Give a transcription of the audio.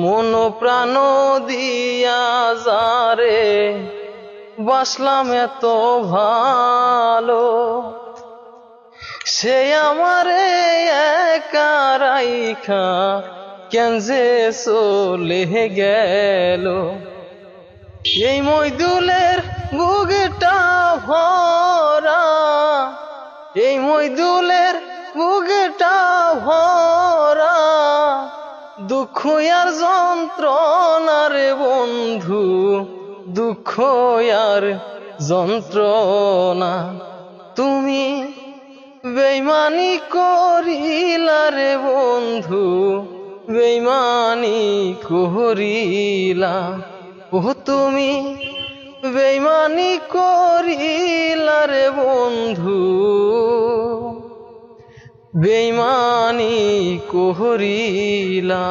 মন প্রাণ দিয়া যারে বাসলাম এত ভালো, সে আমারে একা রাইখা কেন যে চলে গেল। এই মইদুলের বুকটা ভরা, এই মইদুলের বুকটা ভরা দুঃখ আর যন্ত্রণার বন্ধু, দুঃখ আর যন্ত্রণা। তুমি বেইমানি করিলা রে বন্ধু, বেইমানি করিলা। ও তুমি বেইমানি করিলা রে বন্ধু, বেইমানি করিলা।